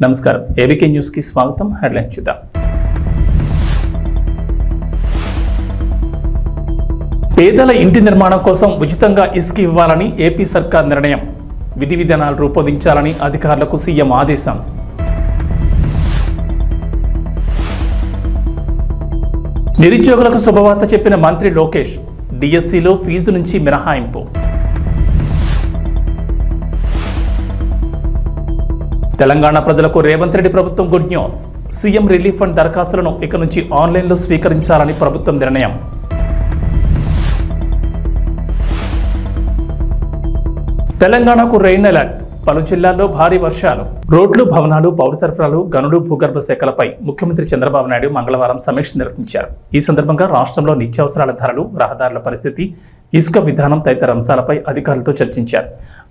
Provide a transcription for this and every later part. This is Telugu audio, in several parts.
నమస్కారం ఏబీకే న్యూస్ కి స్వాగతం. హెడ్లైన్ చూద్దాం. పేదల ఇంటి నిర్మాణం కోసం ఉచితంగా ఇసుక ఇవ్వాలని ఏపీ సర్కార్ నిర్ణయం. విధి విధానాలు రూపొందించాలని అధికారులకు సీఎం ఆదేశం. నిరుద్యోగులకు శుభవార్త చెప్పిన మంత్రి లోకేష్. డిఎస్సిలో ఫీజు నుంచి మినహాయింపు. తెలంగాణ ప్రజలకు రేవంత్ రెడ్డి ప్రభుత్వం good news. CM relief fund దరఖాస్తులను ఇక నుంచి ఆన్లైన్లో స్వీకరించాలని ప్రభుత్వం నిర్ణయం. తెలంగాణకు రెయిన్ అలర్ట్. పలు జిల్లాల్లో భారీ వర్షాలు. రోడ్లు, భవనాలు, పౌర సరఫరాలు, గనులు, భూగర్భ శాఖలపై ముఖ్యమంత్రి చంద్రబాబు నాయుడు మంగళవారం సమీక్ష నిర్వహించారు. ఈ సందర్భంగా రాష్ట్రంలో నిత్యావసరాల ధరలు, రహదారుల పరిస్థితి, ఇసుక విధానం తదితర అంశాలపై అధికారులతో చర్చించారు.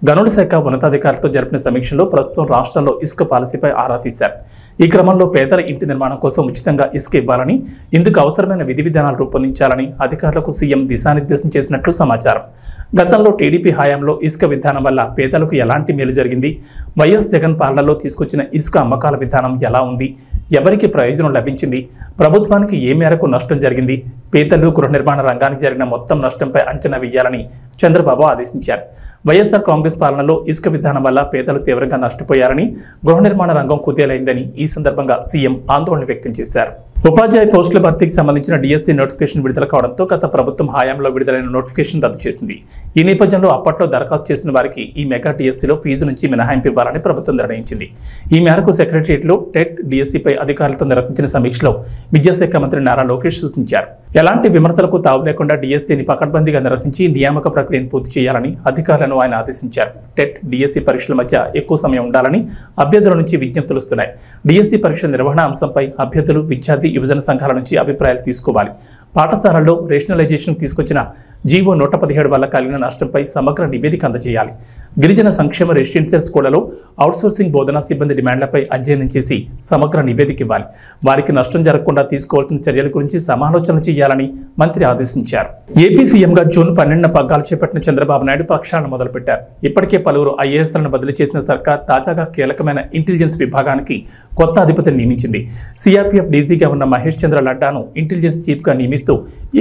గనుల శాఖ ఉన్నతాధికారులతో జరిపిన సమీక్షలో ప్రస్తుతం రాష్ట్రంలో ఇసుక పాలసీపై ఆరా తీశారు. ఈ క్రమంలో పేదల ఇంటి నిర్మాణం కోసం ఉచితంగా ఇసుక ఇవ్వాలని, ఇందుకు అవసరమైన విధి విధానాలు రూపొందించాలని అధికారులకు సీఎం దిశానిర్దేశం చేసినట్లు సమాచారం. గతంలో టీడీపీ హయాంలో ఇసుక విధానం వల్ల పేదలకు ఎలాంటి మేలు జరిగింది, వైఎస్ జగన్ పాలనలో తీసుకొచ్చిన ఇసుక అమ్మకాల విధానం ఎలా ఉంది, ఎవరికి ప్రయోజనం లభించింది, ప్రభుత్వానికి ఏ మేరకు నష్టం జరిగింది, పేదలు, గృహ నిర్మాణ రంగానికి జరిగిన మొత్తం నష్టంపై అంచనా వేయాలని చంద్రబాబు ఆదేశించారు. వైఎస్ఆర్ కాంగ్రెస్ పాలనలో ఇసుక విధానం వల్ల పేదలు తీవ్రంగా నష్టపోయారని, గృహ నిర్మాణ రంగం కుదేలైందని ఈ సందర్భంగా సీఎం ఆందోళన వ్యక్తం చేశారు. ఉపాధ్యాయ పోస్టుల భర్తీకి సంబంధించిన డిఎస్సీ నోటిఫికేషన్ విడుదల కావడంతో గత ప్రభుత్వం హయాంలో విడుదలైన నోటిఫికేషన్ రద్దు చేసింది. ఈ నేపథ్యంలో అప్పట్లో దరఖాస్తు చేసిన వారికి ఈ మెగా డిఎస్సీలో ఫీజు నుంచి మినహాయింపు ఇవ్వాలని ప్రభుత్వం నిర్ణయించింది. ఈ మేరకు సెక్రటరియట్లో టెట్ డిఎస్సీపై అధికారులతో నిర్వహించిన సమీక్షలో విద్యాశాఖ మంత్రి నారా లోకేష్ సూచించారు. ఎలాంటి విమర్శలకు తావు లేకుండా డిఎస్సీని పకడ్బందీగా నిర్వహించి నియామక ప్రక్రియను పూర్తి చేయాలని అధికారులను ఆయన ఆదేశించారు. టెట్, డిఎస్సీ పరీక్షల మధ్య ఎక్కువ సమయం ఉండాలని అభ్యర్థుల నుంచి విజ్ఞప్తులు వస్తున్నాయి. డిఎస్సీ పరీక్షల నిర్వహణ అంశంపై అభ్యర్థులు, విద్యార్థి, యువజన సంఘాల నుంచి అభిప్రాయాలు తీసుకోవాలి. పాఠశాలల్లో రేషనలైజేషన్ తీసుకొచ్చిన జీవో 117 వల్ల కలిగిన నష్టంపై సమగ్ర నివేదిక అందజేయాలి. గిరిజన సంక్షేమ రెసిడెన్షియల్ స్కూళ్లలో అవుట్సోర్సింగ్ బోధనా సిబ్బంది డిమాండ్లపై అధ్యయనం చేసి సమగ్ర నివేదిక ఇవ్వాలి. వారికి నష్టం జరగకుండా తీసుకోవాల్సిన చర్యల గురించి సమాలోచన చేయాలని మంత్రి ఆదేశించారు. ఏపీ సీఎంగా జూన్ 12న పగ్గాలు చేపట్టిన చంద్రబాబు నాయుడు ప్రక్షాళన మొదలుపెట్టారు. ఇప్పటికే పలువురు ఐఏఎస్లను బదిలీ చేసిన సర్కార్ తాజాగా కీలకమైన ఇంటెలిజెన్స్ విభాగానికి కొత్త అధిపతిని నియమించింది. సిఆర్పీఎఫ్ డీజీగా ఉన్న మహేష్ చంద్ర లడ్డాను ఇంటెలిజెన్స్ చీఫ్గా నియమిస్తూ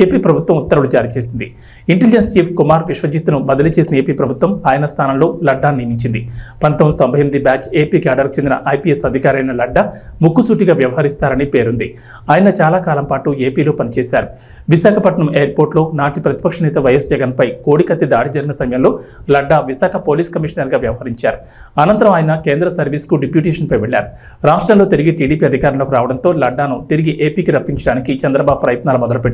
ఏపీ ప్రభుత్వం ఉత్తర్వులు జారీ చేసింది. ఇంటెలిజెన్స్ చీఫ్ కుమార్ విశ్వజిత్ను బదిలీ చేసిన ఏపీ ప్రభుత్వం ఆయన స్థానంలో లడ్డాను నియమించింది. 1998 బ్యాచ్ ఏపీ క్యాడర్కు చెందిన ఐపీఎస్ అధికారి అయిన లడ్డా ముక్కుసూటిగా వ్యవహరిస్తారని పేరుంది. ఆయన చాలా కాలం పాటు ఏపీలో పనిచేశారు. విశాఖపట్నం ఎయిర్పోర్ట్లో నాటి ప్రతిపక్ష నేత వైఎస్ జగన్పై కోడికత్తి దాడి జరిగిన సమయంలో లడ్డా విశాఖ పోలీస్ కమిషనర్గా వ్యవహరించారు. అనంతరం ఆయన కేంద్ర సర్వీస్కు డిప్యూటేషన్పై వెళ్లారు. రాష్ట్రంలో తిరిగి టీడీపీ అధికారంలోకి రావడంతో లడ్డాను తిరిగి ఏపీకి రప్పించడానికి చంద్రబాబు ప్రయత్నాలు మొదలుపెట్టారు.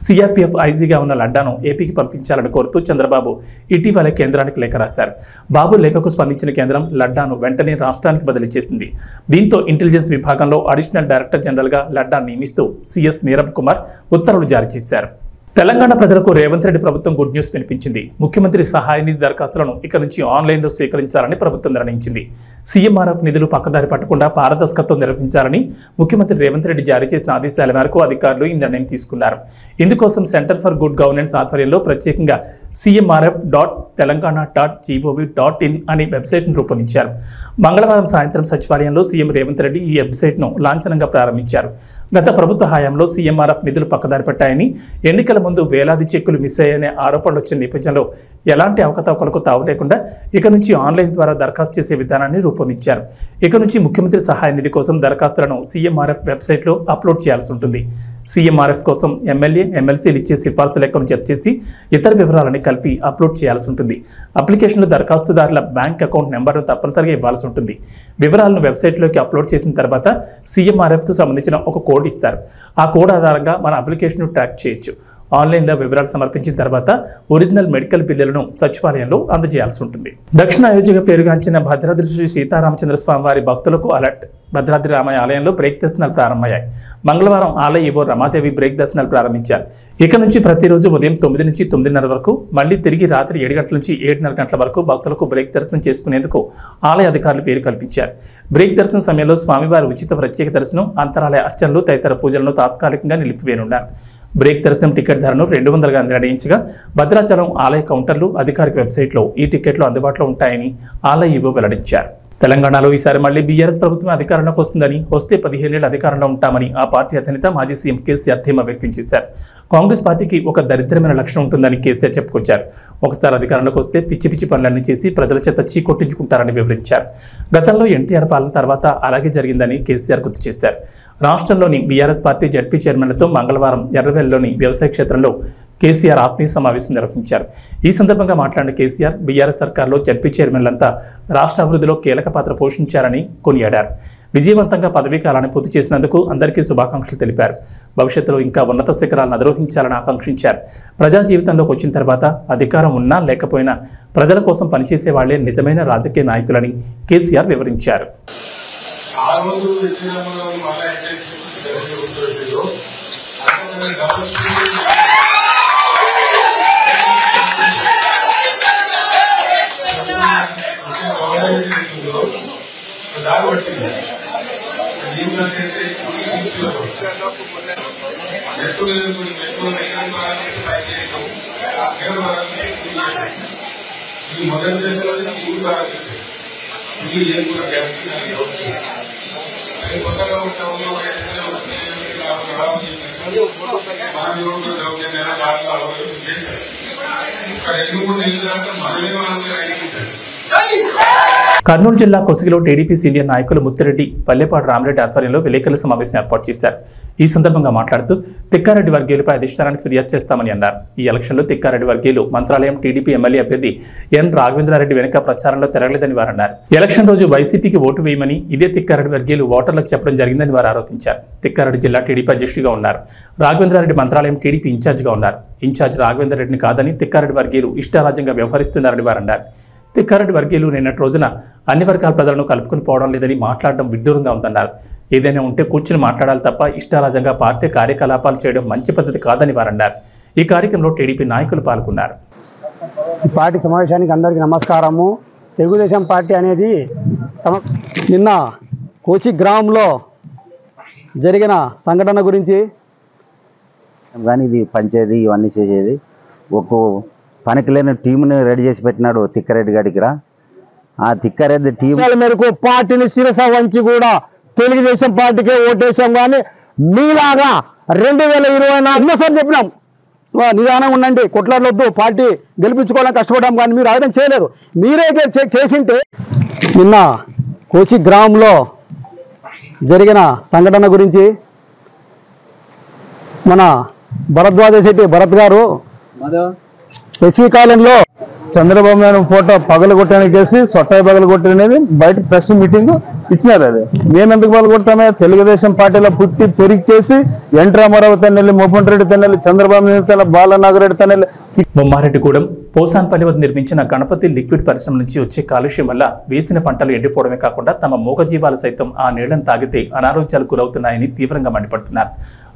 సిఆర్పీఎఫ్ ఐజీగా ఉన్న లడ్డాను ఏపీకి పంపించాలని కోరుతూ చంద్రబాబు ఇటీవల కేంద్రానికి లేఖ రాశారు. బాబు లేఖకు స్పందించిన కేంద్రం లడ్డాను వెంటనే రాష్ట్రానికి బదిలీ చేసింది. దీంతో ఇంటెలిజెన్స్ విభాగంలో అడిషనల్ డైరెక్టర్ జనరల్గా లడ్డా నియమిస్తూ సిఎస్ నీరబ్ కుమార్ ఉత్తర్వులు జారీ చేశారు. తెలంగాణ ప్రజలకు రేవంత్ రెడ్డి ప్రభుత్వం గుడ్ న్యూస్ వినిపించింది. ముఖ్యమంత్రి సహాయ నిధి దరఖాస్తులను ఇక నుంచి ఆన్లైన్లో స్వీకరించాలని ప్రభుత్వం నిర్ణయించింది. సీఎంఆర్ఎఫ్ నిధులు పక్కదారి పట్టకుండా పారదర్శకత్వం నిర్వహించాలని ముఖ్యమంత్రి రేవంత్ రెడ్డి జారీ చేసిన ఆదేశాల మేరకు అధికారులు ఈ నిర్ణయం తీసుకున్నారు. ఇందుకోసం సెంటర్ ఫర్ గుడ్ గవర్నెన్స్ ఆధ్వర్యంలో ప్రత్యేకంగా cmrf.telangana.gov.in అనే వెబ్సైట్ను రూపొందించారు. మంగళవారం సాయంత్రం సచివాలయంలో సీఎం రేవంత్ రెడ్డి ఈ వెబ్సైట్ను లాంఛనంగా ప్రారంభించారు. గత ప్రభుత్వ హయాంలో సీఎంఆర్ఎఫ్ నిధులు పక్కదారి పట్టాయని, ఎన్నికల ముందు వేలాది చెక్కులు మిస్ అయ్యాయనే ఆరోపణలు వచ్చిన నేపథ్యంలో ఎలాంటి అవకతవకలకు తావు లేకుండా ఇక నుంచి ఆన్లైన్ ద్వారా దరఖాస్తు చేసే విధానాన్ని రూపొందించారు. ఇక నుంచి ముఖ్యమంత్రి సహాయ నిధి కోసం దరఖాస్తులను సీఎంఆర్ఎఫ్ వెబ్సైట్లో అప్లోడ్ చేయాల్సి ఉంటుంది. సీఎంఆర్ఎఫ్ కోసం ఎమ్మెల్యే, ఎమ్మెల్సీలు ఇచ్చే సిఫార్సు లెక్కను జత చేసి ఇతర వివరాలని కలిపి అప్లోడ్ చేయాల్సి ఉంటుంది. అప్లికేషన్లో దరఖాస్తుదారుల బ్యాంక్ అకౌంట్ నెంబర్ను తప్పనిసరిగా ఇవ్వాల్సి ఉంటుంది. వివరాలను వెబ్సైట్లోకి అప్లోడ్ చేసిన తర్వాత సీఎంఆర్ఎఫ్కు సంబంధించిన ఒక కోడ్ ఇస్తారు. ఆ కోడ్ ఆధారంగా మన అప్లికేషన్ను ట్రాక్ చేయొచ్చు. ఆన్లైన్లో వివరాలు సమర్పించిన తర్వాత ఒరిజినల్ మెడికల్ బిల్లులను సచివాలయంలో అందజేయాల్సి ఉంటుంది. దక్షిణ అయోధ్యగా పేరుగాంచిన భద్రాద్రి శ్రీ సీతారామచంద్ర స్వామి వారి భక్తులకు అలర్ట్. భద్రాద్రి రామయ్య ఆలయంలో బ్రేక్ దర్శనాలు ప్రారంభమయ్యాయి. మంగళవారం ఆలయ ఈవో రమాదేవి బ్రేక్ దర్శనాలు ప్రారంభించారు. ఇక నుంచి ప్రతిరోజు ఉదయం 9 నుంచి 9:30 వరకు, మళ్లీ తిరిగి రాత్రి 7 గంటల నుంచి 7:30 గంటల వరకు భక్తులకు బ్రేక్ దర్శనం చేసుకునేందుకు ఆలయ అధికారులు పేరు కల్పించారు. బ్రేక్ దర్శనం సమయంలో స్వామివారి ఉచిత ప్రత్యేక దర్శనం, అంతరాలయ అర్చనలు తదితర పూజలను తాత్కాలికంగా నిలిపివేయనున్నారు. బ్రేక్ దర్శనం టికెట్ ధరను 200గా నిర్ణయించగా భద్రాచలం ఆలయ కౌంటర్లు, అధికారిక వెబ్సైట్లో ఈ టికెట్లు అందుబాటులో ఉంటాయని ఆలయ ఈవో వెల్లడించారు. తెలంగాణలో ఈసారి మళ్లీ బీఆర్ఎస్ ప్రభుత్వం అధికారంలోకి వస్తుందని, వస్తే 15 ఏళ్ల అధికారంలో ఉంటామని ఆ పార్టీ అధినేత మాజీ సీఎం కేసీఆర్ ధీమా వ్యక్తం చేశారు. కాంగ్రెస్ పార్టీకి ఒక దరిద్రమైన లక్షణం ఉంటుందని కేసీఆర్ చెప్పుకొచ్చారు. ఒకసారి అధికారంలోకి వస్తే పిచ్చి పిచ్చి పనులన్నీ చేసి ప్రజల చేత చీకొట్టించుకుంటారని వివరించారు. గతంలో ఎన్టీఆర్ పాలన తర్వాత అలాగే జరిగిందని కేసీఆర్ గుర్తు చేశారు. రాష్ట్రంలోని బీఆర్ఎస్ పార్టీ జడ్పీ చైర్మన్లతో మంగళవారం ఎర్రవెల్లిలోని వ్యవసాయ క్షేత్రంలో కేసీఆర్ ఆత్మీయ సమావేశం నిర్వహించారు. ఈ సందర్భంగా మాట్లాడిన కేసీఆర్ బీఆర్ఎస్ సర్కార్లో జడ్పీ చైర్మన్లంతా రాష్ట్ర అభివృద్ధిలో కీలక పాత్ర పోషించారని కొనియాడారు. విజయవంతంగా పదవీ కాలాన్ని పూర్తి చేసినందుకు అందరికీ శుభాకాంక్షలు తెలిపారు. భవిష్యత్తులో ఇంకా ఉన్నత శిఖరాలను అధిరోహించాలని ఆకాంక్షించారు. ప్రజా జీవితంలోకి వచ్చిన తర్వాత అధికారం ఉన్నా లేకపోయినా ప్రజల కోసం పనిచేసే వాళ్లే నిజమైన రాజకీయ నాయకులని కేసీఆర్ వివరించారు. కర్నూలు జిల్లా కొసిగిలో టీడీపీ సీనియర్ నాయకులు ముత్తిరెడ్డి, పల్లెపాడు రామరెడ్డి ఆధ్వర్యంలో విలేకరుల సమావేశం ఏర్పాటు చేశారు. ఈ సందర్భంగా మాట్లాడుతూ తిక్కారెడ్డి వర్గీయులపై అధిష్టానానికి ఫిర్యాదు చేస్తామని అన్నారు. ఈ ఎలక్షన్లో తిక్కారెడ్డి వర్గీయులు మంత్రాలయం టీడీపీ ఎమ్మెల్యే అభ్యర్థి ఎన్ రాఘవేంద్రారెడ్డి వెనుక ప్రచారంలో తిరగలేదని వారు అన్నారు. ఎలక్షన్ రోజు వైసీపీకి ఓటు వేయమని ఇదే తిక్కారెడ్డి వర్గీయులు ఓటర్లకు చెప్పడం జరిగిందని వారు ఆరోపించారు. తిక్కారెడ్డి జిల్లా టీడీపీ అధ్యక్షుడిగా ఉన్నారు. రాఘవేంద్రారెడ్డి మంత్రాలయం టీడీపీ ఇన్ఛార్జిగా ఉన్నారు. ఇన్ఛార్జ్ రాఘవేంద్రరెడ్డిని కాదని తిక్కారెడ్డి వర్గీయులు ఇష్టారాజ్యంగా వ్యవహరిస్తున్నారని వారు అన్నారు. తిక్కారెడ్డి వర్గీయులు నిన్నటి రోజున అన్ని వర్గాల ప్రజలను కలుపుకుని పోవడం లేదని మాట్లాడడం విడ్డూరంగా ఉందన్నారు. ఏదైనా ఉంటే కూర్చుని మాట్లాడాలి తప్ప ఇష్టారాజ్యంగా పార్టీ కార్యకలాపాలు చేయడం మంచి పద్ధతి కాదని వారన్నారు. ఈ కార్యక్రమంలో టీడీపీ నాయకులు పాల్గొన్నారు. ఈ పార్టీ సమావేశానికి అందరికీ నమస్కారము. తెలుగుదేశం పార్టీ అనేది నిన్న కోచి గ్రామంలో జరిగిన సంఘటన గురించి కానీ ఇది పంచేది ఇవన్నీ చేసేది ఒక్కో పనికి లేని టీంని రెడీ చేసి పెట్టినాడు తిక్కారెడ్డి గారి. ఇక్కడ ఆ తిక్కారెడ్డి టీం మేరకు పార్టీని శిరస వంచి కూడా తెలుగుదేశం పార్టీకే ఓటేసాం. కానీ మీలాగా 2024 చెప్పినాం, నిదానంగా ఉండండి, కొట్లాడలొద్దు, పార్టీ గెలిపించుకోవాలని కష్టపడ్డాం. కానీ మీరు ఆయుధం చేయలేదు. మీరే చేసింటే నిన్న కోచి గ్రామంలో జరిగిన సంఘటన గురించి మన భరద్వాజ శెట్టి భరత్ గారు ఎస్సీ కాలంలో చంద్రబాబు నాయుడు ఫోటో పగలగొట్టడానికి చేసి సొట్టాయి పగలగొట్టనేది బయట ప్రెస్ మీటింగ్ ఇచ్చినారు. అది మేమెందుకు పగలగొడతామే? తెలుగుదేశం పార్టీలో పుట్టి పెరిగేసి ఎన్ రామారావు తన్నెల్లి, మోపన్ రెడ్డి తన్నెల్లి, చంద్రబాబు నాయుడు బాలనాగరెడ్డి తన్నెల్లి. బొమ్మారెడ్డిగూడెం పోసాన్పల్లి వద్ద నిర్మించిన గణపతి లిక్విడ్ పరిశ్రమ నుంచి వచ్చే కాలుష్యం వల్ల వేసిన పంటలు ఎండిపోవడమే కాకుండా తమ మూగజీవాలు సైతం ఆ నీళ్లను తాగితే అనారోగ్యాలు గురవుతున్నాయని తీవ్రంగా మండిపడుతున్నారు.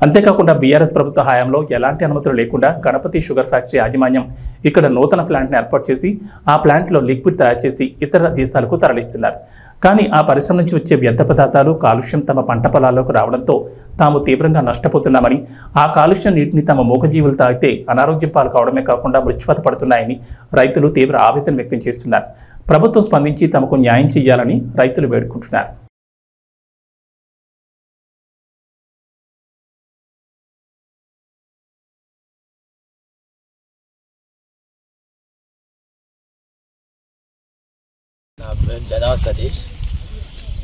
అంతేకాకుండా బీఆర్ఎస్ ప్రభుత్వ హయాంలో ఎలాంటి అనుమతులు లేకుండా గణపతి షుగర్ ఫ్యాక్టరీ యాజమాన్యం ఇక్కడ నూతన ప్లాంట్ని ఏర్పాటు చేసి ఆ ప్లాంట్లో లిక్విడ్ తయారు చేసి ఇతర దేశాలకు తరలిస్తున్నారు. కానీ ఆ పరిశ్రమ నుంచి వచ్చే వ్యర్థ పదార్థాలు కాలుష్యం తమ పంట పొలాల్లోకి రావడంతో తాము తీవ్రంగా నష్టపోతున్నామని, ఆ కాలుష్యం నీటిని తమ మూగజీవులు తాగితే అనారోగ్యం పాలు కావడమే కాకుండా మృత్యువాత పడుతున్నాయని రైతులు తీవ్ర ఆవేదన వ్యక్తం చేస్తున్నారు. ప్రభుత్వం స్పందించి తమకు న్యాయం చేయాలని రైతులు వేడుకుంటున్నారు. నా పేరు జదా సతీష్.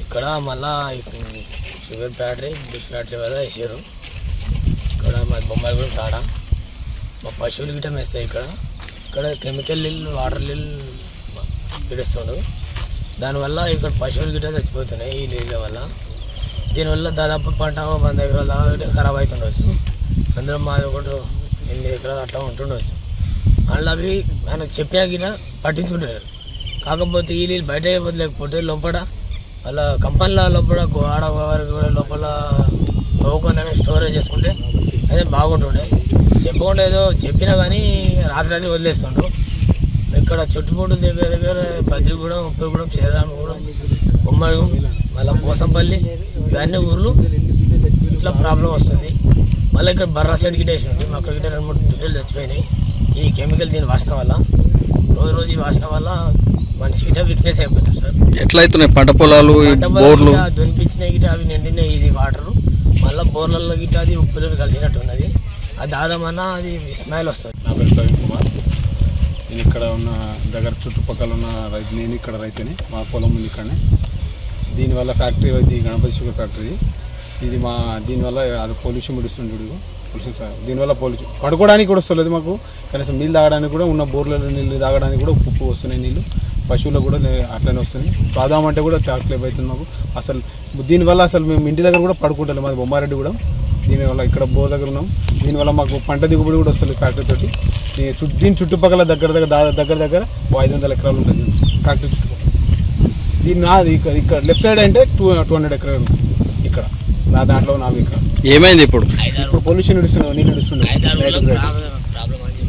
ఇక్కడ మళ్ళా షుగర్ ఫ్యాక్టరీ, బిగ్ ఫ్యాక్టరీ వల్ల వేసారు. ఇక్కడ మా బొమ్మాయి కూడా తాడా మా పశువులు గిట్టం వేస్తాయి. ఇక్కడ కెమికల్ నీళ్ళు, వాటర్ నీళ్ళు పిడుస్తుండు. దానివల్ల ఇక్కడ పశువులు గిట్ట చచ్చిపోతున్నాయి ఈ నీళ్ళ వల్ల. దీనివల్ల దాదాపు పంట 100 ఎకరాల దాకా ఖరాబ్ అవుతుండవచ్చు. అందులో మాది ఒకటి 8 ఎకరాలు అట్లా ఉంటుండవచ్చు. అందులో అవి ఆయన చెప్పినా గిన పట్టించుకుంటున్నారు. కాకపోతే ఈ నీళ్ళు బయట లేకపోతే లోపల వాళ్ళ కంపెనీల లోపల ఆడ కూడా లోపల తవ్వుకొని స్టోరేజ్ చేసుకుంటే అదే బాగుంటుండే. చెప్పకుండా ఏదో చెప్పినా కానీ రాత్రి వదిలేస్తుండ్రు. ఇక్కడ చుట్టుముట్టు దగ్గర బద్రిగూడెం, ఉప్పరిగూడెం, శ్రీరామగూడెం, బొమ్మడిగూడెం, మళ్ళీ పోసంపల్లి ఇవన్నీ ఊర్లు ఇట్లా ప్రాబ్లం వస్తుంది. మళ్ళీ ఇక్కడ బర్రా సైడ్ గిట్ట వేసి ఉంది. అక్కడ గిట్ట 2-3 దుడ్డలు చచ్చిపోయినాయి ఈ కెమికల్ దీని వాసన వల్ల. రోజు ఈ వాసన వల్ల మనిషి గిట్ట వీక్నెస్ అయిపోతారు సార్. ఎట్లయితున్నాయి పంట పొలాలు బోర్లు దునిపించినాయి గిట్ట అవి నిండినాయి, ఇది వాటరు మళ్ళీ బోర్లలో గిట్ట అది ఉప్పులు కలిసినట్టు ఉన్నది. అది దాదామన్నా అది స్మైల్ వస్తుంది. నా పేరు ప్రవీణ్ కుమార్. నేను ఇక్కడ ఉన్న దగ్గర చుట్టుపక్కల ఉన్న రైతు, నేను ఇక్కడ రైతుని, మా పొలం ఉంది ఇక్కడనే. దీనివల్ల ఫ్యాక్టరీ ఇది గణపతి షుగర్ ఫ్యాక్టరీ. ఇది మా దీనివల్ల అది పొల్యూషన్ విడుస్తుంది. పొల్యూషన్ సార్, దీనివల్ల పొల్యూషన్ పడుకోవడానికి కూడా వస్తలేదు మాకు, కనీసం నీళ్ళు తాగడానికి కూడా, ఉన్న బోర్లలో నీళ్ళు తాగడానికి కూడా ఉప్పు వస్తున్నాయి నీళ్ళు, పశువులకు కూడా అట్లనే వస్తుంది. తాదామంటే కూడా టాక్లేప్ అవుతుంది మాకు. అసలు దీనివల్ల అసలు మేము ఇంటి దగ్గర కూడా పడుకుంటాం. మాది బొమ్మారెడ్డి కూడా. దీనివల్ల ఇక్కడ బోర్ దగ్గర ఉన్నాం. దీనివల్ల మాకు పంట దిగుబడి కూడా వస్తుంది ఫ్యాక్టరీ తోటి. దీని చుట్టుపక్కల దగ్గర 500 ఎకరాలు ఉంటుంది ఫ్యాక్టరీ చుట్టుపక్కల. దీన్ని ఇక్కడ లెఫ్ట్ సైడ్ అంటే 200 ఎకరాలు ఉంటుంది ఇక్కడ. నా దాంట్లో 4 ఎకరాలు. ఏమైంది ఇప్పుడు? పొల్యూషన్ ఇస్తున్నాం, నీళ్ళు ఇస్తున్నాం.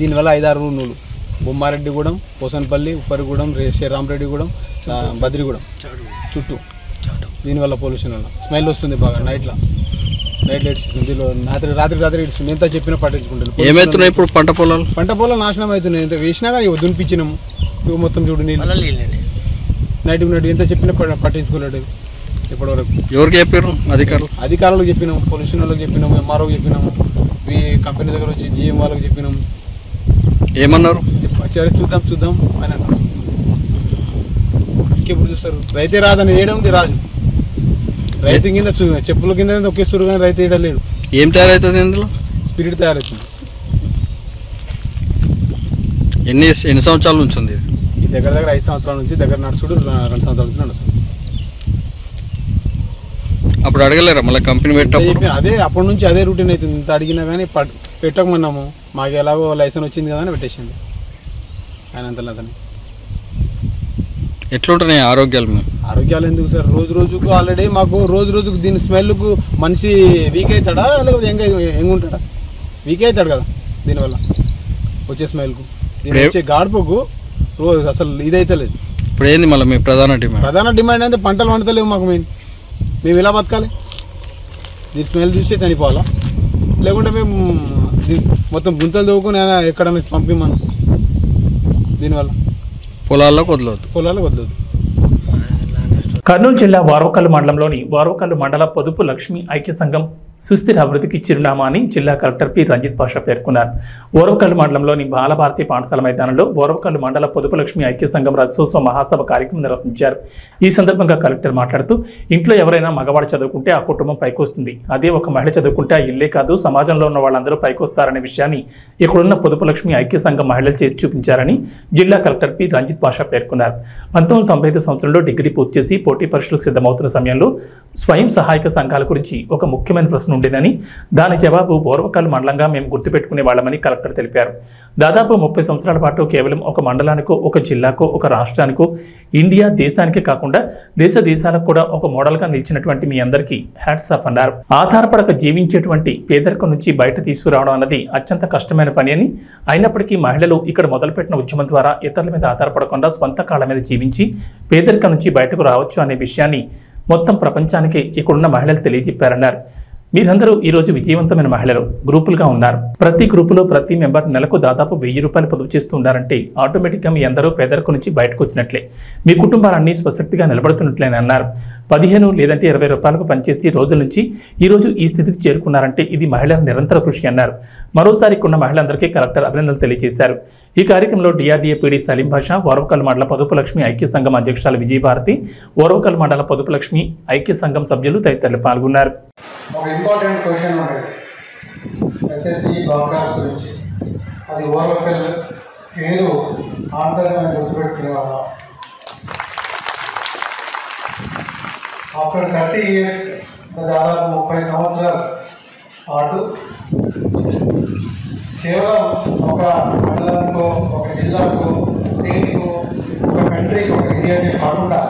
దీనివల్ల 5-6 ఊళ్ళు, బొమ్మారెడ్డిగూడెం, పోసన్పల్లి, ఉప్పరిగూడెం, శ్రీరామరెడ్డిగూడెం, బద్రిగూడెం చుట్టూ. దీనివల్ల పొల్యూషన్ వల్ల స్మెల్ వస్తుంది బాగా. నైట్ లైట్స్ ఇస్తుంది, రాత్రి ఇస్తుంది. ఎంత చెప్పినా పట్టించుకుంటారు. ఏమవుతున్నాయి ఇప్పుడు పంట పొలాలు నాశనం అవుతున్నాయి. ఎంత వేసినా కానీ దునిపించినాము. మొత్తం చూడు నీళ్ళు నైట్ ఎంత చెప్పినా పట్టించుకోలేడు ఇప్పటివరకు. ఎవరికి చెప్పారు? అధికారులకు చెప్పినాము, పొల్యూషన్ వాళ్ళకి చెప్పినాము, ఎంఆర్ఓకి చెప్పినాము, ఈ కంపెనీ దగ్గర వచ్చి జిఎం వాళ్ళకి చెప్పినాము. ఏమన్నారు? చూద్దాం అని అన్నారు. ఇంకెప్పుడు చూస్తారు? రైతే రాదని వేయడం ఉంది రాజు. రైతు కింద చెప్పుల కింద ఒకేస్తారు కానీ రైతు వేయడం లేడు. ఏం తయారవుతుంది ఇందులో? స్పిరిట్ తయారవుతుంది. ఎన్ని సంవత్సరాల నుంచి ఉంది ఈ దగ్గర 5 సంవత్సరాల నుంచి దగ్గర నడుచుడు, 2 సంవత్సరాల నుంచి నడుస్తుంది. అప్పుడు అడగలేరా మళ్ళీ కంపెనీ పెట్టాము? అదే అప్పటి నుంచి అదే రూటీన్ అవుతుంది. ఇంత అడిగినా కానీ పెట్టకమన్నాము. మాకు ఎలాగో లైసెన్స్ వచ్చింది కదా అని పెట్టేసింది ఆయన అంతలో. అతను ఎట్లుంటున్నాయి ఆరోగ్యాలు ఎందుకు సార్? రోజుకు ఆల్రెడీ మాకు రోజుకు దీని స్మెల్కు మనిషి వీక్ అవుతాడా లేకపోతే ఎంగుంటాడా? వీక్ అవుతాడు కదా దీనివల్ల వచ్చే స్మెల్కు. దీని వచ్చే గాడుపుకు రోజు అసలు ఇదైతే లేదు. ఇప్పుడు ఏంది మళ్ళీ మీ ప్రధాన డిమాండ్ అంటే పంటలు వండుతలేవు మాకు. మేము ఇలా బతకాలి? దీని స్మెల్ చూస్తే చనిపోవాలా? లేకుంటే మేము మొత్తం గుంతలు తవ్వుకుని ఎక్కడైనా పంపిమ్మను. దీనివల్ల పొలాల్లోకి వదలవద్దు. కర్నూలు జిల్లా వారవకల్లు మండలంలోని వారవకల్లు మండల పొదుపు లక్ష్మి ఐక్య సంఘం సుస్థిర అభివృద్ధికి చిరునామా అని జిల్లా కలెక్టర్ పి రంజిత్ పాషా పేర్కొన్నారు. ఓరవకల్లు మండలంలోని బాలభారతి పాఠశాల మైదానంలో ఓరవకల్లు మండల పొదుపు లక్ష్మి ఐక్య సంఘం రజతోత్సవ మహాసభ కార్యక్రమం నిర్వహించారు. ఈ సందర్భంగా కలెక్టర్ మాట్లాడుతూ, ఇంట్లో ఎవరైనా మగవాడు చదువుకుంటే ఆ కుటుంబం పైకొస్తుంది. అదే ఒక మహిళ చదువుకుంటే ఆ ఇల్లే కాదు, సమాజంలో ఉన్న వాళ్ళందరూ పైకొస్తారనే విషయాన్ని ఇక్కడున్న పొదుపు లక్ష్మి ఐక్య సంఘం మహిళలు చేసి చూపించారని జిల్లా కలెక్టర్ పి రంజిత్ పాషా పేర్కొన్నారు. 1995 సంవత్సరంలో డిగ్రీ పూర్తి చేసి పోటీ పరీక్షలకు సిద్ధమవుతున్న సమయంలో స్వయం సహాయక సంఘాల గురించి ఒక ముఖ్యమైన ప్రశ్న ఉండేదని, దాని జవాబు ఓరవకల్లు మండలంగా మేము గుర్తుపెట్టుకునే వాళ్ళమని కలెక్టర్ తెలిపారు. దాదాపు 30 సంవత్సరాల పాటు కేవలం ఒక మండలానికో, ఒక జిల్లాకో, ఒక రాష్ట్రానికో, ఇండియా దేశానికే కాకుండా దేశాలకు కూడా ఒక మోడల్గా నిలిచినటువంటి మీ అందరికీ హ్యాట్స్ ఆఫ్ అన్నారు. ఆధారపడక జీవించేటువంటి పేదరికం నుంచి బయట తీసుకురావడం అన్నది అత్యంత కష్టమైన పని అని, అయినప్పటికీ మహిళలు ఇక్కడ మొదలుపెట్టిన ఉద్యమం ద్వారా ఇతరుల మీద ఆధారపడకుండా స్వంత కాళ్ళ మీద జీవించి పేదరికం నుంచి బయటకు రావచ్చు అనే విషయాన్ని మొత్తం ప్రపంచానికి ఇక్కడున్న మహిళలు తెలియజెప్పారన్నారు. మీరందరూ ఈరోజు విజయవంతమైన మహిళలు గ్రూపులుగా ఉన్నారు. ప్రతి గ్రూపులో ప్రతి మెంబర్ నెలకు దాదాపు 1000 రూపాయలు పొదుపు చేస్తూ ఉన్నారంటే ఆటోమేటిక్గా మీ అందరూ పేదరికం నుంచి బయటకు వచ్చినట్లే, మీ కుటుంబాలన్నీ స్వశక్తిగా నిలబడుతున్నట్లేని అన్నారు. 15 లేదంటే 20 రూపాయలకు పనిచేసి రోజుల నుంచి ఈరోజు ఈ స్థితికి చేరుకున్నారంటే ఇది మహిళల నిరంతర కృషి అన్నారు. మరోసారి ఉన్న మహిళలందరికీ కలెక్టర్ అభినందనలు తెలియజేశారు. ఈ కార్యక్రమంలో డిఆర్డీఏ పీడీ సలీం భాషా, ఓరవకల్లు మండల పొదుపు లక్ష్మి ఐక్య సంఘం అధ్యక్షురాలు విజయభారతి, ఓరవకల్లు మండల పొదుపు లక్ష్మి ఐక్య సంఘం సభ్యులు తదితరులు పాల్గొన్నారు. ఒక ఇంపార్టెంట్ క్వశ్చన్ ఉండేది ఎస్ఎస్సి బ్లాకర్స్ గురించి. అది ఓరవకల్లు పేరు ఆంతర్యం గుర్తుపెట్టుకునేవాళ్ళం. ఆఫ్టర్ 30 ఇయర్స్, దాదాపు 30 సంవత్సరాల పాటు కేవలం ఒక మండలానికో, ఒక జిల్లాకు, స్టేట్కు, ఒక కంట్రీకి, ఒక ఏరియాకి కాకుండా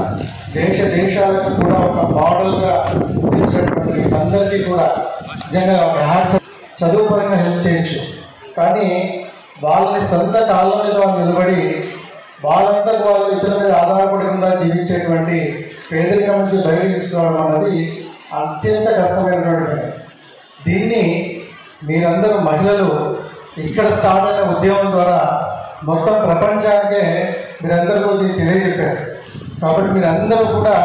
దేశాలకు కూడా ఒక మోడల్గా నిలిచినటువంటి అందరికీ కూడా నిజంగా హ్యాట్స్. చదువు పరంగా హెల్ప్ చేయొచ్చు, కానీ వాళ్ళని సొంత కాళ్ళ మీద వాళ్ళు నిలబడి వాళ్ళంతా వాళ్ళు ఇతరుల మీద ఆధారపడకుండా జీవించేటువంటి పేదరికం నుంచి బయటకు తీసుకురావడం అన్నది అత్యంత కష్టమైనటువంటి పని. దీన్ని మీరందరూ మహిళలు ఇక్కడ స్టార్ట్ అయిన ఉద్యమం ద్వారా మొత్తం ప్రపంచానికే మీరందరూ కూడా దీన్ని తెలియజెప్పారు. కాబట్టి మీరందరూ కూడా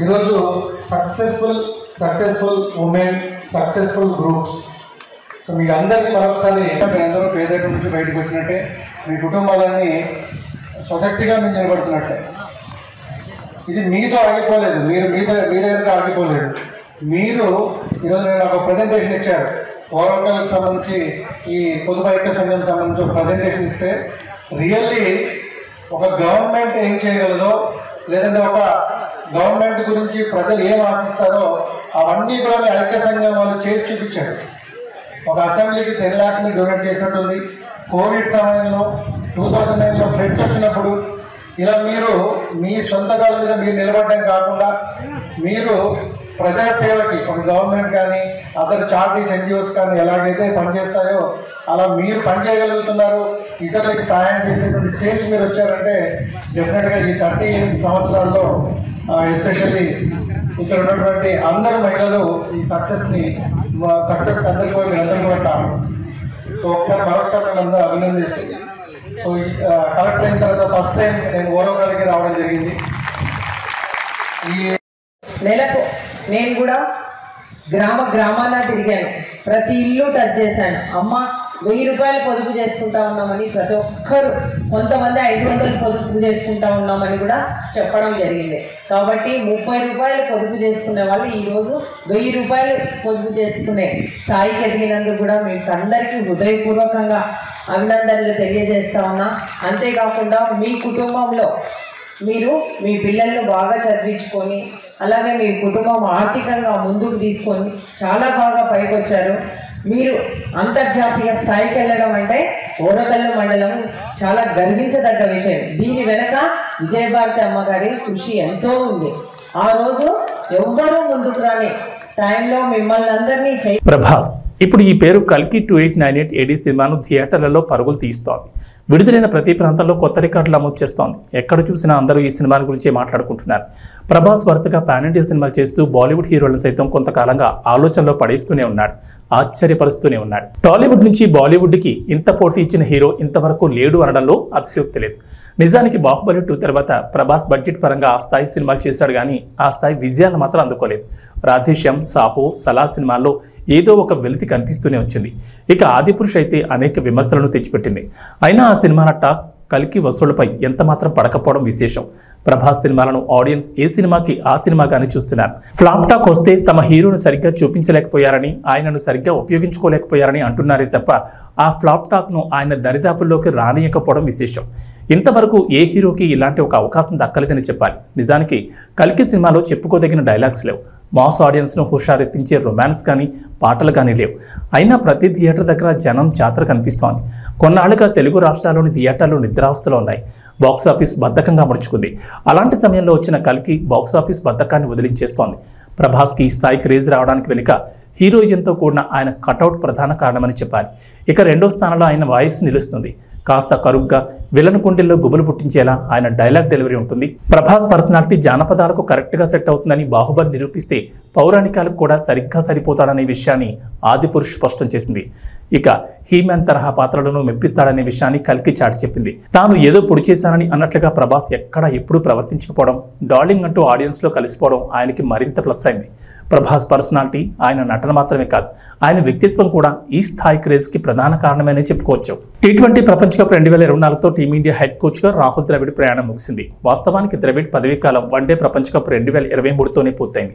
ఈరోజు successful women, successful groups. So మీకు అందరికీ మరొకసారి మీరందరూ పేదరికం నుంచి బయటకు వచ్చినట్టే, మీ కుటుంబాలన్నీ సొసైటీగా మీరు నిలబడుతున్నట్టే. ఇది మీతో ఆగిపోలేదు, మీరు మీ దగ్గరకు ఆగిపోలేదు. మీరు ఈరోజు నేను ఒక ప్రజెంటేషన్ ఇచ్చారు, ఓరవకాలకు సంబంధించి ఈ పొదుపు ఐక్య సంఘం సంబంధించి ఒక ప్రజెంటేషన్ ఇస్తే రియల్లీ ఒక గవర్నమెంట్ ఏం చేయగలదో, లేదంటే ఒక గవర్నమెంట్ గురించి ప్రజలు ఏం ఆశిస్తారో అవన్నీ కూడా మీ ఐక్య సంఘం వాళ్ళు చేసి చూపించారు. ఒక అసెంబ్లీకి 10 lakhs డొనేట్ చేసినట్టుంది. కోవిడ్ సమయంలో 2009లో ఫ్లడ్స్ వచ్చినప్పుడు ఇలా మీరు మీ సొంత కాళ్ళ మీద మీరు నిలబడడం కాకుండా మీరు ప్రజాసేవకి ఒక గవర్నమెంట్ కానీ అదర్ చారిటీస్ ఎన్జిఓస్ కానీ ఎలాగైతే పనిచేస్తాయో అలా మీరు పనిచేయగలుగుతున్నారు. ఇతరులకి సహాయం చేసేటువంటి స్టేజ్ మీరు వచ్చారంటే డెఫినెట్గా ఈ 30 సంవత్సరాల్లో ఎస్పెషల్లీ ఇక్కడ ఉన్నటువంటి అందరు మహిళలు ఈ సక్సెస్ అందరికీ మీరందరికీ కూడా కాదు. సో ఒకసారి మరొకసారి నేను అభినందిస్తుంది. సో కలెక్ట్ అయిన తర్వాత ఫస్ట్ టైం నేను ఓరవకాలకి రావడం జరిగింది. ఈ నెలకు నేను కూడా గ్రామాన తిరిగాను, ప్రతి ఇల్లు టచ్ చేశాను. అమ్మ 1000 రూపాయలు పొదుపు చేసుకుంటా ఉన్నామని ప్రతి ఒక్కరు, కొంతమంది 500 పొదుపు చేసుకుంటా ఉన్నామని కూడా చెప్పడం జరిగింది. కాబట్టి 30 రూపాయలు పొదుపు చేసుకునే వాళ్ళు ఈరోజు 1000 రూపాయలు పొదుపు చేసుకునే స్థాయికి ఎదిగినందుకు కూడా మీకు అందరికీ హృదయపూర్వకంగా అభినందనలు తెలియజేస్తా ఉన్నా. అంతేకాకుండా మీ కుటుంబంలో మీరు మీ పిల్లలను బాగా చదివించుకొని, అలాగే మీ కుటుంబం ఆర్థికంగా ముందుకు తీసుకొని చాలా బాగా పైకి వచ్చారు. మీరు అంతర్జాతీయ స్థాయికి వెళ్ళడం అంటే ఓరకల్లు మండలం చాలా గర్వించదగ్గ విషయం. దీని వెనక విజయభారతి అమ్మగారి కృషి ఎంతో ఉంది. ఆ రోజు ఎవ్వరూ ముందుకు రాని టైంలో మిమ్మల్ని అందరినీ ప్రభాస్ ఇప్పుడు ఈ పేరు కల్కి 2898 AD సినిమాను థియేటర్లలో పరుగులు తీస్తోంది. విడుదలైన ప్రతి ప్రాంతంలో కొత్త రికార్డులు అమలు చేస్తోంది. ఎక్కడ చూసినా అందరూ ఈ సినిమాని గురించే మాట్లాడుకుంటున్నారు. ప్రభాస్ వరుసగా పాన్ ఇండియా సినిమాలు చేస్తూ బాలీవుడ్ హీరోలను సైతం కొంతకాలంగా ఆలోచనలో పడేస్తూనే ఉన్నాడు, ఆశ్చర్యపరుస్తూనే ఉన్నాడు. టాలీవుడ్ నుంచి బాలీవుడ్కి ఇంత పోటీ ఇచ్చిన హీరో ఇంతవరకు లేడు అనడంలో అతిశయోక్తి లేదు. నిజానికి బాహుబలి 2 తర్వాత ప్రభాస్ బడ్జెట్ పరంగా ఆ స్థాయి సినిమాలు చేశాడు, కానీ ఆ స్థాయి విజయాలను మాత్రం అందుకోలేదు. రాధేశ్యామ్, సాహో, సలార్ సినిమాల్లో ఏదో ఒక వెలితి కనిపిస్తూనే వచ్చింది. ఇక ఆదిపురుష్ అయితే అనేక విమర్శలను తెచ్చిపెట్టింది. అయినా ఆ సినిమాల టాక్ కల్కి వసూళ్లపై ఎంత మాత్రం పడకపోవడం విశేషం. ప్రభాస్ సినిమాలను ఆడియన్స్ ఏ సినిమాకి ఆ సినిమాగానే చూస్తున్నారు. ఫ్లాప్ టాక్ వస్తే తమ హీరోను సరిగ్గా చూపించలేకపోయారని, ఆయనను సరిగ్గా ఉపయోగించుకోలేకపోయారని అంటున్నారే తప్ప ఆ ఫ్లాప్ టాక్ను ఆయన దరిదాపుల్లోకి రానియకపోవడం విశేషం. ఇంతవరకు ఏ హీరోకి ఇలాంటి ఒక అవకాశం దక్కలేదని చెప్పాలి. నిజానికి కల్కి సినిమాలో చెప్పుకోదగిన డైలాగ్స్ లేవు. మాస్ ఆడియన్స్ను హుషారెత్తించే రొమాన్స్ కానీ పాటలు కానీ లేవు. అయినా ప్రతి థియేటర్ దగ్గర జనం జాతర కనిపిస్తోంది. కొన్నాళ్లుగా తెలుగు రాష్ట్రాల్లోని థియేటర్లు నిద్రావస్థలో ఉన్నాయి. బాక్సాఫీస్ బద్ధకంగా ముడుచుకుంది. అలాంటి సమయంలో వచ్చిన కల్కి బాక్సాఫీస్ బద్ధకాన్ని వదిలించేస్తోంది. ప్రభాస్కి ఈ స్థాయి క్రేజ్ రావడానికి వెనుక హీరోయిజంతో కూడిన ఆయన కటౌట్ ప్రధాన కారణమని చెప్పాలి. ఇక రెండో స్థానంలో ఆయన వాయిస్ నిలుస్తుంది. కాస్త కరుగ్గా విలన్ గుండెల్లో గుబులు పుట్టించేలా ఆయన డైలాగ్ డెలివరీ ఉంటుంది. ప్రభాస్ పర్సనాలిటీ జానపదాలకు కరెక్ట్గా సెట్ అవుతుందని బాహుబలి నిరూపిస్తే పౌరాణికాలకు కూడా సరిగ్గా సరిపోతాడనే విషయాన్ని ఆదిపురుష్ స్పష్టం చేసింది. ఇక హీమ్యాన్ తరహా పాత్రలను మెప్పిస్తాడనే విషయాన్ని కల్కి చాటి చెప్పింది. తాను ఏదో పొడి చేశానని అన్నట్లుగా ప్రభాస్ ఎక్కడా ఎప్పుడూ ప్రవర్తించకపోవడం, డార్లింగ్ అంటూ ఆడియన్స్లో కలిసిపోవడం ఆయనకి మరింత ప్లస్ అయింది. ప్రభాస్ పర్సనాలిటీ, ఆయన నటన మాత్రమే కాదు, ఆయన వ్యక్తిత్వం కూడా ఈ స్థాయి క్రేజ్కి ప్రధాన కారణమని చెప్పుకోవచ్చు. T20 ప్రపంచ కప్ 2024తో టీమిండియా హెడ్ కోచ్గా రాహుల్ ద్రవిడ్ ప్రయాణం ముగిసింది. వాస్తవానికి ద్రవిడ్ పదవీకాలం వన్డే ప్రపంచ కప్ 2023తోనే పూర్తయింది.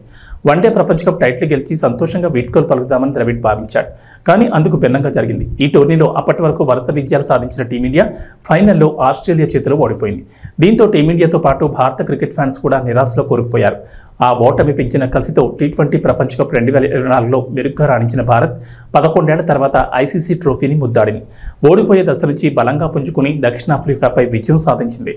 వన్డే ప్రపంచ కప్ టైటిల్ గెలిచి సంతోషంగా వీడ్కోలు పలుకుదామని ద్రవిడ్ భావించాడు. కానీ అందుకు భిన్నంగా జరిగింది. ఈ టోర్నీలో అప్పటి వరకు వరుస విజయాలు సాధించిన టీమిండియా ఫైనల్లో ఆస్ట్రేలియా చేతిలో ఓడిపోయింది. దీంతో టీమిండియాతో పాటు భారత క్రికెట్ ఫ్యాన్స్ కూడా నిరాశలో కూరుకుపోయారు. ఆ ఓటమి పెంచిన కసితో T20 ప్రపంచ కప్ 2024లో మెరుగ్గా రాణించిన భారత్ 11 ఏళ్ల తర్వాత ఐసీసీ ట్రోఫీని ముద్దాడింది. ఓడిపోయే దశ నుంచి బలంగా పుంజుకుని దక్షిణాఫ్రికాపై విజయం సాధించింది.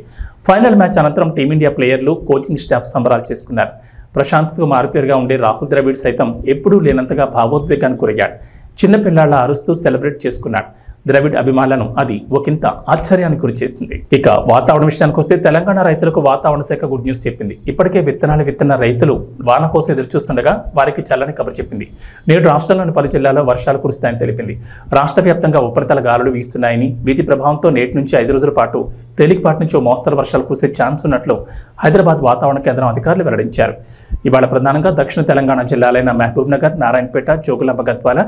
ఫైనల్ మ్యాచ్ అనంతరం టీమిండియా ప్లేయర్లు, కోచింగ్ స్టాఫ్ సంబరాలు చేసుకున్నారు. ప్రశాంతతకు మారుపేరుగా ఉండే రాహుల్ ద్రవిడ్ సైతం ఎప్పుడూ లేనంతగా భావోద్వేగానికి గురయ్యాడు. చిన్నపిల్లాళ్ల అరుస్తూ సెలబ్రేట్ చేసుకున్నాడు. ద్రవిడ్ అభిమానులను అది ఒకంత ఆశ్చర్యానికి గురిచేస్తుంది. ఇక వాతావరణ విషయానికి వస్తే తెలంగాణ రైతులకు వాతావరణ శాఖ గుడ్ న్యూస్ చెప్పింది. ఇప్పటికే విత్తనాలు విత్తన రైతులు వాన కోసం ఎదురుచూస్తుండగా వారికి చల్లని కబురు చెప్పింది. నేడు రాష్ట్రంలోని పలు జిల్లాల్లో వర్షాలు కురుస్తాయని తెలిపింది. రాష్ట్ర వ్యాప్తంగా ఉపరితల గాలులు వీస్తున్నాయని, వీటి ప్రభావంతో నేటి నుంచి 5 రోజుల పాటు తేలికపాటి నుంచి మోస్తరు వర్షాలు కురిసే ఛాన్స్ ఉన్నట్లు హైదరాబాద్ వాతావరణ కేంద్రం అధికారులు వెల్లడించారు. ఇవాళ ప్రధానంగా దక్షిణ తెలంగాణ జిల్లాలైన మహబూబ్ నగర్, నారాయణపేట, జోగులాంబ గద్వాల,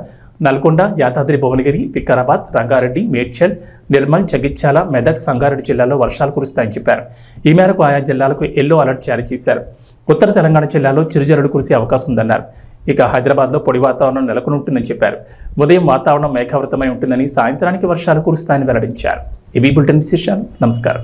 నల్గొండ, యాదాద్రి భువనగిరి, వికారాబాద్, రంగారెడ్డి, మేడ్చల్, నిర్మల్, జగిత్యాల, మెదక్, సంగారెడ్డి జిల్లాల్లో వర్షాలు కురుస్తాయని చెప్పారు. ఈ మేరకు ఆయా జిల్లాలకు ఎల్లో అలర్ట్ జారీ చేశారు. ఉత్తర తెలంగాణ జిల్లాలో చిరుజల్లులు కురిసే అవకాశం ఉందన్నారు. ఇక హైదరాబాద్లో పొడి వాతావరణం నెలకొని ఉంటుందని చెప్పారు. ఉదయం వాతావరణం మేఘావృతమై ఉంటుందని, సాయంత్రానికి వర్షాలు కురుస్తాయని వెల్లడించారు. ఇవి బులెటిన్ విశేషాలు. నమస్కారం.